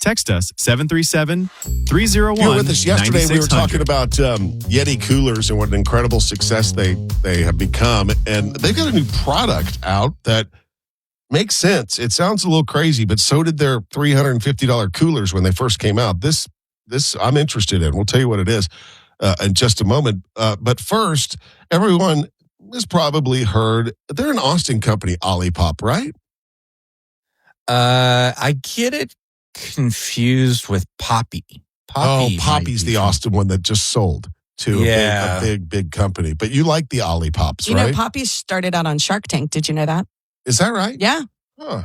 Text us 737-301-9600. You were with us yesterday. We were talking about Yeti coolers and what an incredible success they have become. And they've got a new product out that makes sense. It sounds a little crazy, but so did their $350 coolers when they first came out. This I'm interested in. We'll tell you what it is in just a moment. But first, everyone has probably heard, they're an Austin company, Ollipop, right? I get it confused with Poppy. Poppy's the Austin one that just sold to a big company. But you like the Ollipops, right? You know, Poppy started out on Shark Tank. Did you know that? Is that right? Yeah. Huh.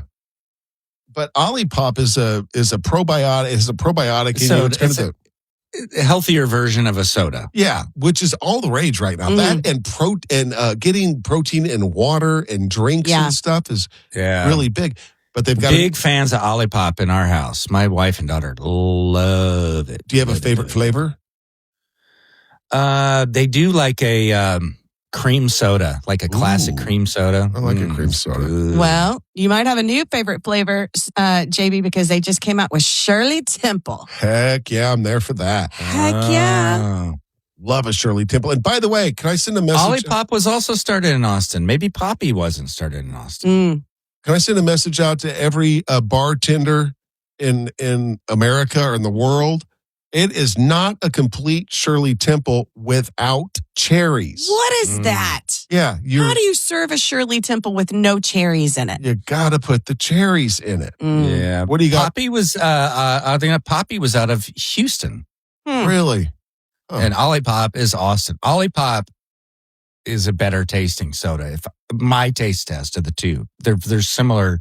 But Ollipop is a probiotic. It's a probiotic. So it's a healthier version of a soda. Yeah, which is all the rage right now. That and getting protein in water and drinks and stuff is really big. But they've got big fans of Ollipop in our house. My wife and daughter love it. Do you have a favorite flavor? They do like a cream soda, like a classic cream soda. I like a cream soda. Well, you might have a new favorite flavor, JB, because they just came out with Shirley Temple. Heck yeah, I'm there for that. Heck yeah. Love a Shirley Temple. And by the way, can I send a message? Ollipop was also started in Austin. Maybe Poppy wasn't started in Austin. Can I send a message out to every bartender in America or in the world? It is not a complete Shirley Temple without cherries. What is that? Yeah. How do you serve a Shirley Temple with no cherries in it? You got to put the cherries in it. Yeah. What do you got? Poppy was, I think Poppy was out of Houston. Really? Oh. And Ollipop is Austin. Ollipop is a better tasting soda. If my taste test of the two, they're similar,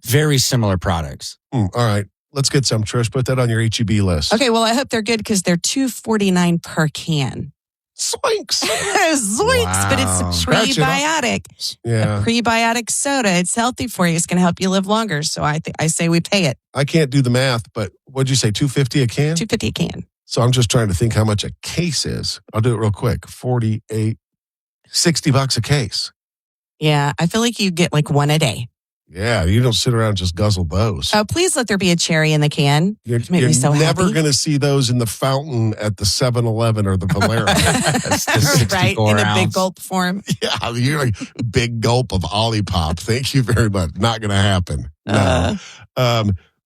very similar products. All right. Let's get some, Trish. Put that on your HEB list. Okay, well, I hope they're good because they're $2.49 per can. Zoinks. Zoinks, Wow. but it's a prebiotic. Yeah. A prebiotic soda. It's healthy for you. It's going to help you live longer. So I say we pay it. I can't do the math, but what'd you say, $2.50 a can? $2.50 a can. So I'm just trying to think how much a case is. I'll do it real quick. 48, $60 a case. Yeah, I feel like you get like one a day. Yeah, you don't sit around and just guzzle those. Oh, please let there be a cherry in the can. You're me so never happy. going to see those in the fountain at the 7-Eleven or the Valero. That's the Right, 64 in a ounce. big gulp form. Yeah, you're like, big gulp of Ollipop. Thank you very much. Not going to happen. No.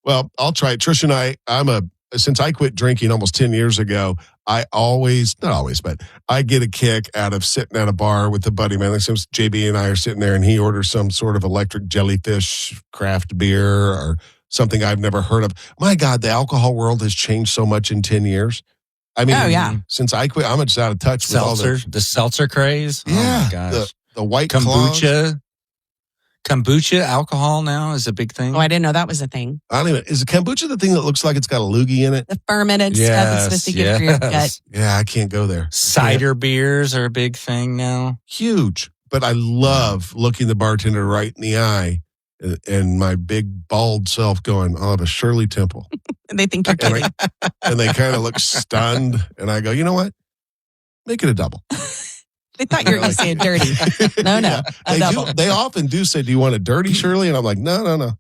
Well, I'll try it. Trish and since I quit drinking almost 10 years ago, I not always, but I get a kick out of sitting at a bar with a buddy, man. Like since JB and I are sitting there and he orders some sort of electric jellyfish craft beer or something I've never heard of. My God, the alcohol world has changed so much in 10 years. I mean, since I quit, I'm just out of touch with all the seltzer craze. Yeah, oh my gosh. The white Kombucha alcohol now is a big thing. Oh, I didn't know that was a thing. I don't even. Is kombucha the thing that looks like it's got a loogie in it? The fermented stuff that's supposed to give for your gut. Yeah, I can't go there. Cider beers are a big thing now. Huge. But I love looking the bartender right in the eye and my big bald self going, I'll have a Shirley Temple. And they think you're kidding. And they kind of look stunned. And I go, you know what? Make it a double. They thought you were going to say a dirty. No, Yeah, a double. They often do say, do you want a dirty Shirley? And I'm like, no.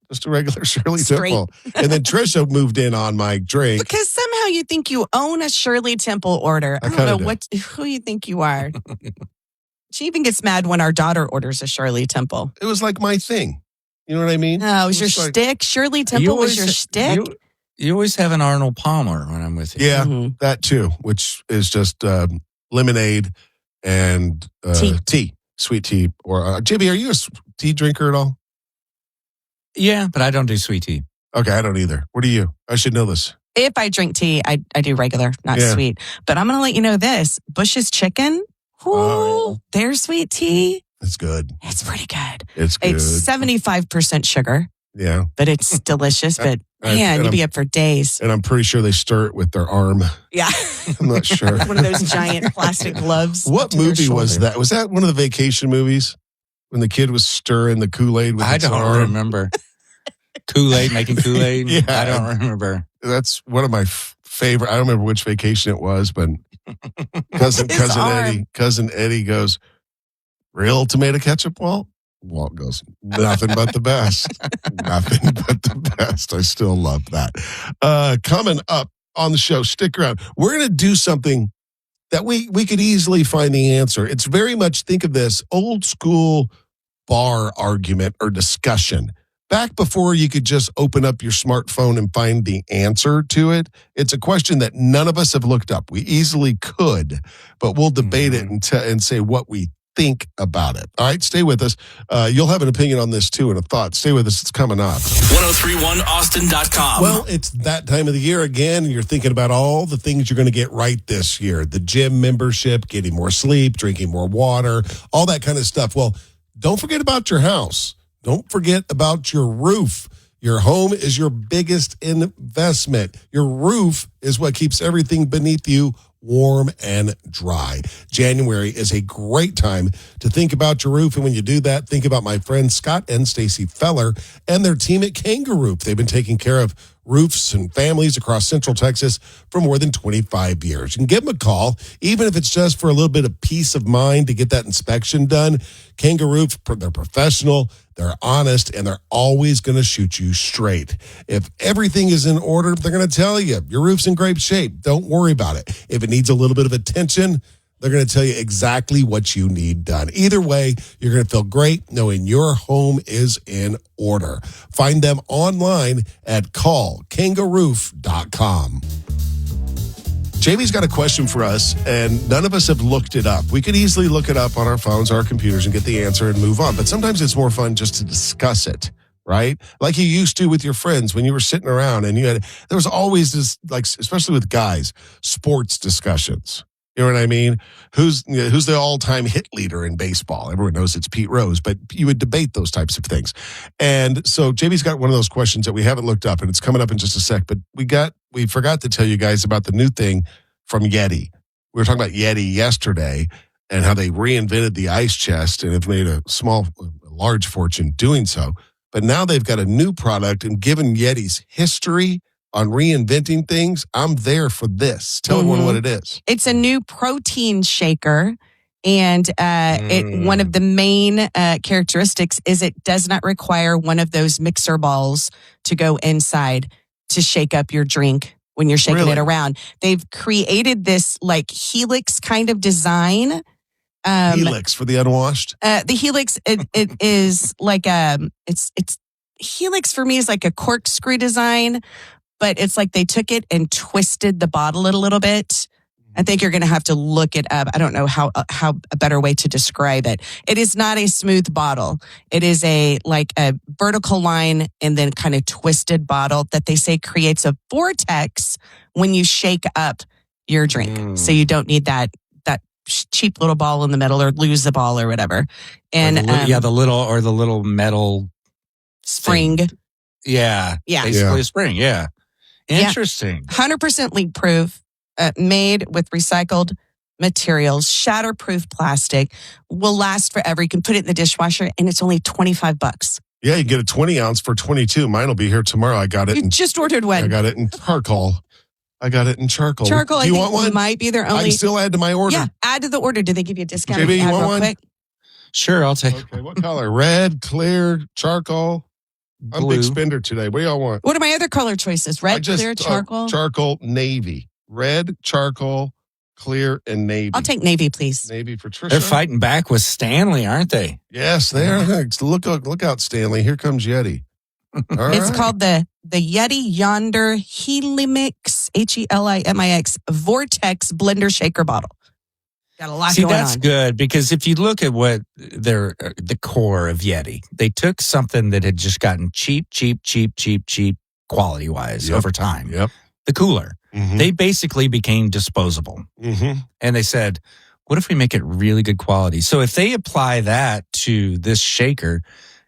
Just a regular Shirley Temple. And then Trisha moved in on my drink. Because somehow you think you own a Shirley Temple order. I don't know who you think you are. She even gets mad when our daughter orders a Shirley Temple. It was like my thing. You know what I mean? Oh, it was your shtick? Shirley Temple was your shtick? You always have an Arnold Palmer when I'm with you. Yeah, that too, which is just lemonade and tea, sweet tea. Or JB, are you a tea drinker at all? Yeah, but I don't do sweet tea. Okay, I don't either. What do you? I should know this. If I drink tea, I do regular, not sweet. But I'm going to let you know this. Bush's Chicken, their sweet tea. It's good. It's pretty good. It's good. It's 75% sugar. Yeah. But it's delicious. But man, you'd be up for days. And I'm pretty sure they stir it with their arm. Yeah. I'm not sure. One of those giant plastic gloves. What movie was that? Was that one of the vacation movies? When the kid was stirring the Kool-Aid with his arm? I don't remember. Kool-Aid, making Kool-Aid? Yeah. I don't remember. That's one of my favorite. I don't remember which vacation it was, but cousin Eddie goes, real tomato ketchup, Walt? Walt goes, nothing but the best. Nothing but the best. I still love that. Coming up on the show, stick around. We're going to do something that we could easily find the answer. It's very much, think of this, old school bar argument or discussion. Back before you could just open up your smartphone and find the answer to it, it's a question that none of us have looked up. We easily could, but we'll debate it and say what we think about it. All right, stay with us. You'll have an opinion on this too and a thought. Stay with us. It's coming up. 1031austin.com. Well, it's that time of the year again, and you're thinking about all the things you're going to get right this year. The gym membership, getting more sleep, drinking more water, all that kind of stuff. Well, don't forget about your house. Don't forget about your roof. Your home is your biggest investment. Your roof is what keeps everything beneath you warm and dry. January is a great time to think about your roof. And when you do that, think about my friends Scott and Stacy Feller and their team at Kangaroo. They've been taking care of roofs and families across Central Texas for more than 25 years. You can give them a call, even if it's just for a little bit of peace of mind to get that inspection done. Kangaroo, they're professional, they're honest, and they're always going to shoot you straight. If everything is in order, they're going to tell you your roof's in great shape. Don't worry about it. If it needs a little bit of attention, they're going to tell you exactly what you need done. Either way, you're going to feel great knowing your home is in order. Find them online at callkangaroo.com. Jamie's got a question for us, and none of us have looked it up. We could easily look it up on our phones, our computers, and get the answer and move on. But sometimes it's more fun just to discuss it, right? Like you used to with your friends when you were sitting around, and there was always this, like, especially with guys, sports discussions. You know what I mean? Who's the all-time hit leader in baseball? Everyone knows it's Pete Rose, but you would debate those types of things. And so Jamie's got one of those questions that we haven't looked up, and it's coming up in just a sec. But we forgot to tell you guys about the new thing from Yeti. We were talking about Yeti yesterday and how they reinvented the ice chest and have made a large fortune doing so. But now they've got a new product, and given Yeti's history on reinventing things, I'm there for this. Tell everyone what it is. It's a new protein shaker, and one of the main characteristics is it does not require one of those mixer balls to go inside to shake up your drink when you're shaking it around. They've created this like helix kind of design. Helix for the unwashed? The helix, it is like it's helix for me is like a corkscrew design. But it's like they took it and twisted the bottle a little bit. I think you're going to have to look it up. I don't know how a better way to describe it. It is not a smooth bottle. It is a vertical line and then kind of twisted bottle that they say creates a vortex when you shake up your drink. So you don't need that cheap little ball in the middle or lose the ball or whatever. And the little metal spring. Thing. Yeah. Basically a spring. Yeah. Interesting. 100% leak proof, made with recycled materials, shatterproof plastic, will last forever. You can put it in the dishwasher and it's only $25. Yeah, you get a 20 ounce for $22. Mine will be here tomorrow. I got it. You just ordered one. I got it in charcoal. Charcoal. Do you want one? Might be their only. I can still add to my order. Yeah, add to the order. Do they give you a discount? JB, you want one? Quick? Sure, I'll take. Okay, what color? Red, clear, charcoal. Blue. I'm a big spender today. What do y'all want? What are my other color choices? Red, clear, charcoal? Charcoal, navy. Red, charcoal, clear, and navy. I'll take navy, please. Navy for Trisha. They're fighting back with Stanley, aren't they? Yes, they are. Look out, Stanley. Here comes Yeti. It's called the Yeti Yonder Helimix, HELIMIX Vortex Blender Shaker Bottle. Got a lot going on. That's good because if you look at what the core of Yeti, they took something that had just gotten cheap quality wise over time. Yep. The cooler. Mm-hmm. They basically became disposable. Mm-hmm. And they said, what if we make it really good quality? So if they apply that to this shaker,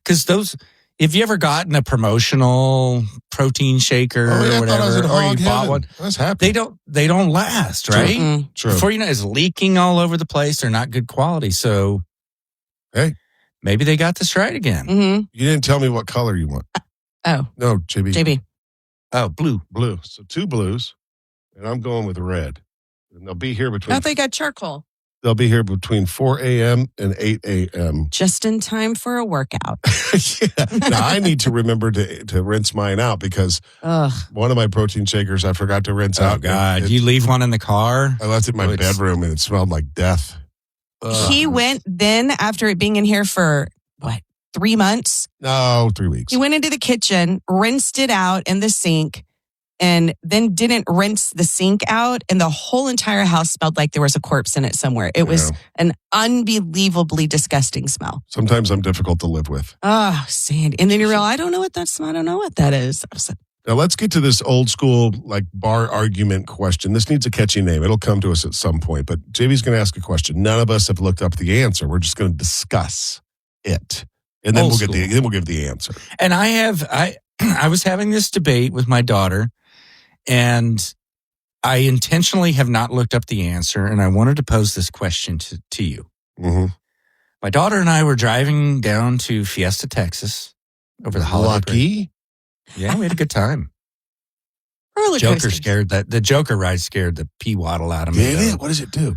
because if you ever gotten a promotional protein shaker or whatever, or you bought one, I was happy. They don't last, right? Mm-hmm. True. Before you know, it's leaking all over the place. They're not good quality. So, hey, maybe they got this right again. Mm-hmm. You didn't tell me what color you want. No, JB. Oh, blue. So 2 blues, and I'm going with red. And they'll be here between. No, they got charcoal. They'll be here between 4 a.m. and 8 a.m. Just in time for a workout. Yeah. Now, I need to remember to rinse mine out because one of my protein shakers I forgot to rinse out. Oh, God. You leave one in the car? I left it in my bedroom and it smelled like death. He went then after it being in here for, 3 months? No, 3 weeks. He went into the kitchen, rinsed it out in the sink, and then didn't rinse the sink out, and the whole entire house smelled like there was a corpse in it somewhere. It was an unbelievably disgusting smell. Sometimes I'm difficult to live with. Oh, Sandy. And then you realize, I don't know what that smell, I don't know what that is. I was like, now let's get to this old school bar argument question. This needs a catchy name. It'll come to us at some point, but JV's going to ask a question. None of us have looked up the answer. We're just going to discuss it. And then we'll give the answer. And I was having this debate with my daughter, and I intentionally have not looked up the answer, and I wanted to pose this question to you. Mm-hmm. My daughter and I were driving down to Fiesta, Texas over the holiday break. Yeah, we had a good time. The Joker ride scared the pee waddle out of me. Yeah, what does it do?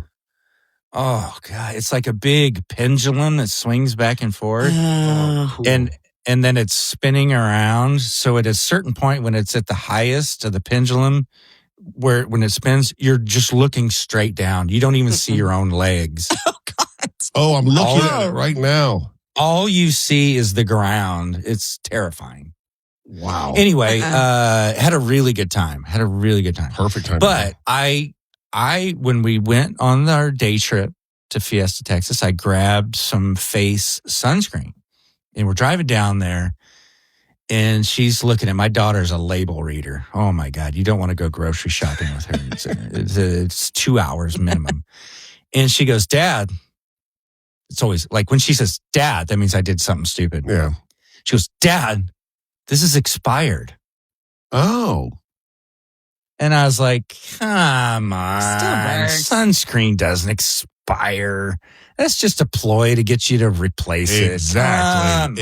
Oh, God. It's like a big pendulum that swings back and forth. cool. And then it's spinning around. So at a certain point, when it's at the highest of the pendulum, when it spins, you're just looking straight down. You don't even see your own legs. Oh, God. Oh, I'm looking at it right now. All you see is the ground. It's terrifying. Wow. Anyway, had a really good time. Perfect time. But when we went on our day trip to Fiesta, Texas, I grabbed some face sunscreen. And we're driving down there, and she's looking at my daughter's a label reader. Oh, my God. You don't want to go grocery shopping with her. It's 2 hours minimum. And she goes, Dad. It's always like when she says, Dad, that means I did something stupid. Yeah. She goes, Dad, this is expired. Oh. And I was like, come on. Still works. Sunscreen doesn't expire. That's just a ploy to get you to replace it. Exactly.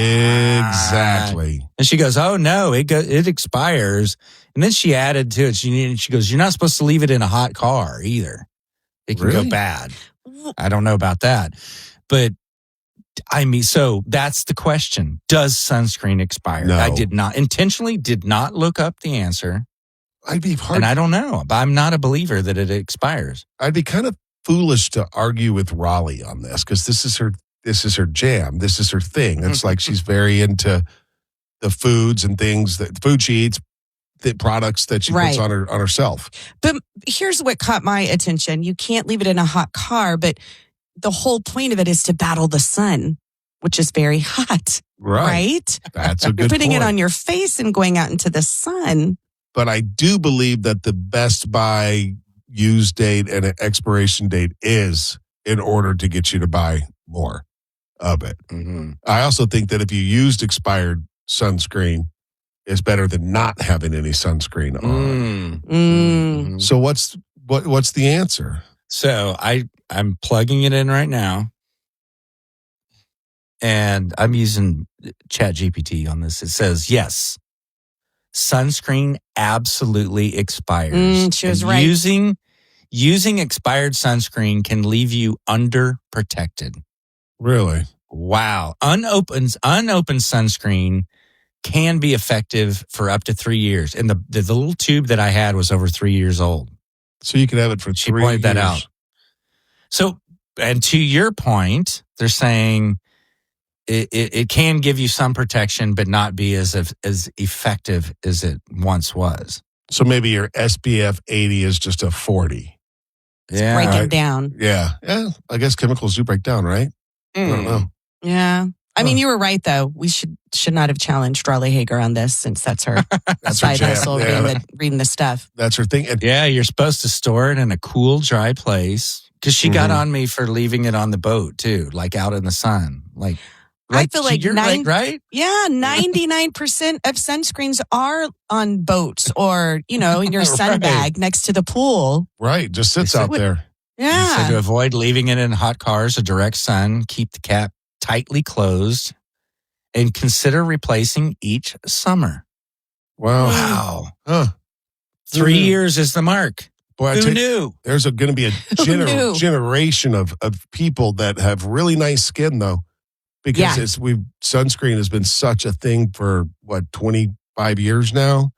And she goes, oh, no, it expires. And then she added to it. She goes, you're not supposed to leave it in a hot car either. It can go bad. I don't know about that. But so that's the question. Does sunscreen expire? No. I intentionally did not look up the answer. And I don't know. I'm not a believer that it expires. I'd be kind of foolish to argue with Raleigh on this because this is her jam. This is her thing. It's like she's very into the foods and things that food she eats, the products that she puts on herself. But here's what caught my attention. You can't leave it in a hot car, but the whole point of it is to battle the sun, which is very hot. Right? That's a good You're putting point. it on your face and going out into the sun. But I do believe that the best buy use date and an expiration date is in order to get you to buy more of it. Mm-hmm. I also think that if you used expired sunscreen, it's better than not having any sunscreen on. Mm-hmm. So what's the answer? So I'm plugging it in right now, and I'm using ChatGPT on this. It says, yes, sunscreen absolutely expires. She was And right. Using expired sunscreen can leave you underprotected. Really? Wow. Unopened sunscreen can be effective for up to 3 years. And the little tube that I had was over 3 years old. So you can have it for 3 years. She pointed that out. So, and to your point, they're saying it can give you some protection, but not be as effective as it once was. So maybe your SPF 80 is just a 40. Yeah. Breaking down. Yeah. Yeah. I guess chemicals do break down, right? I don't know. Yeah. I mean, you were right, though. We should not have challenged Raleigh Hager on this since that's her side jam. hustle, reading the stuff. That's her thing. And Yeah, you're supposed to store it in a cool, dry place. Because she got on me for leaving it on the boat, too, like out in the sun. I feel like you're right? Yeah, 99% of sunscreens are on boats or, in your sun bag next to the pool. right. Just sits out there. Yeah. So to avoid leaving it in hot cars or direct sun, keep the cap tightly closed and consider replacing each summer. Wow. Wow. 3 years is the mark. Boy, Who knew? There's going to be a knew? generation of people that have really nice skin, though, because sunscreen has been such a thing for 25 years now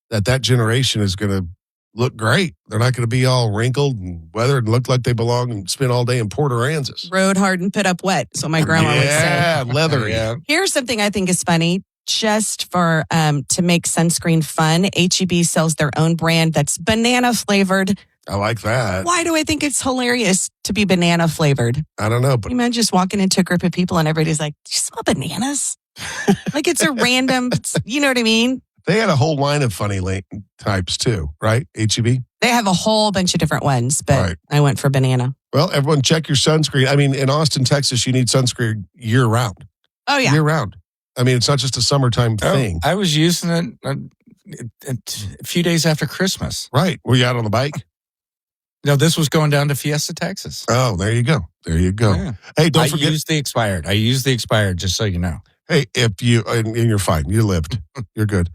that generation is going to look great. They're not going to be all wrinkled and weathered and look like they belong and spend all day in Port Aransas. Road hard and put up wet, so my grandma would say. Yeah, leathery. Yeah. Here's something I think is funny. Just for to make sunscreen fun, H-E-B sells their own brand that's banana flavored. I like that. Why do I think it's hilarious to be banana flavored? I don't know, but You imagine just walking into a group of people and everybody's like, "Do you smell bananas?" Like it's a random, you know what I mean? they had a whole line of funny types too, right? H-E-B? They have a whole bunch of different ones, but Right. I went for banana. Well, everyone check your sunscreen. I mean, in Austin, Texas, you need sunscreen year round. Oh, yeah. Year round. I mean, it's not just a summertime thing. I was using it a few days after Christmas. Right. Were you out on the bike? No, this was going down to Fiesta, Texas. Oh, there you go. There you go. Yeah. Hey, don't I forget. used the expired, just so you know. Hey, if you, and you're fine. You lived. You're good.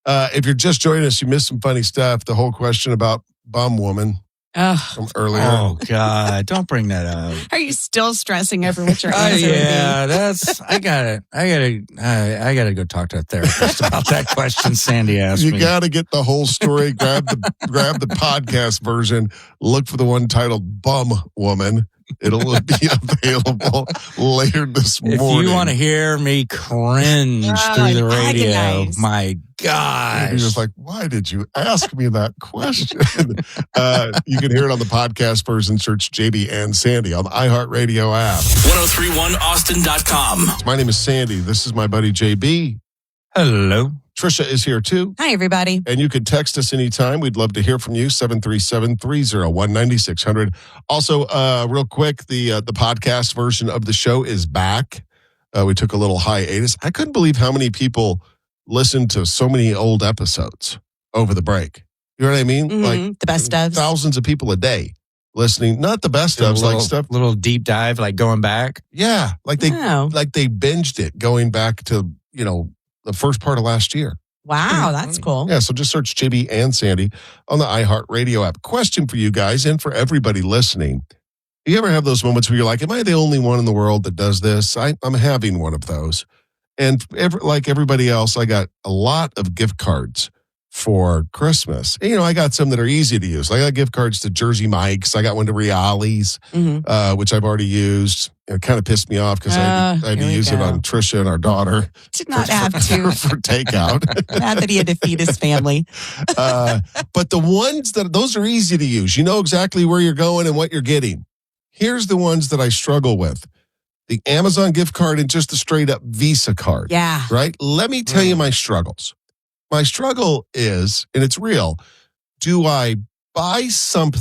If you're just joining us, you missed some funny stuff. The whole question about bum woman from earlier. Oh, God. Don't bring that up. Are you still stressing over what your answer would be? That's, I gotta go talk to a therapist about that question Sandy asked You me. got to get the whole story. Grab the podcast version. Look for the one titled "Bum Woman." It'll be available later this If morning. you want to hear me cringe through the radio, agonize. my gosh. You're just like, why did you ask me that question? You can hear it on the podcast version. Search JB and Sandy on the iHeartRadio app. 1031austin.com. My name is Sandy. This is my buddy JB. Hello. Trisha is here too. Hi, everybody. And you can text us anytime. We'd love to hear from you. 737-301-9600. Also, real quick, the podcast version of the show is back. We took a little hiatus. I couldn't believe how many people listened to so many old episodes over the break. You know what I mean? Mhm. Like The best ofs. thousands of people a day listening. Not the best ofs, like stuff. Little deep dive, like going back. Yeah, like they Oh. binged it going back to the first part of last year. Wow, that's cool. Yeah, so just search JB and Sandy on the iHeartRadio app. Question for you guys and for everybody listening. Do you ever have those moments where you're like, am I the only one in the world that does this? I'm having one of those. And like everybody else, I got a lot of gift cards for Christmas. And, I got some that are easy to use. I got gift cards to Jersey Mike's. I got one to Rialli's, which I've already used. It kind of pissed me off because I had to here we use it go. on Trisha and our daughter. Did not have to. for takeout. Not that he had to feed his family. But the ones those are easy to use. You know exactly where you're going and what you're getting. Here's the ones that I struggle with. The Amazon gift card and just the straight up Visa card. Yeah. Right? Let me tell you my struggles. My struggle is, and it's real, do I buy something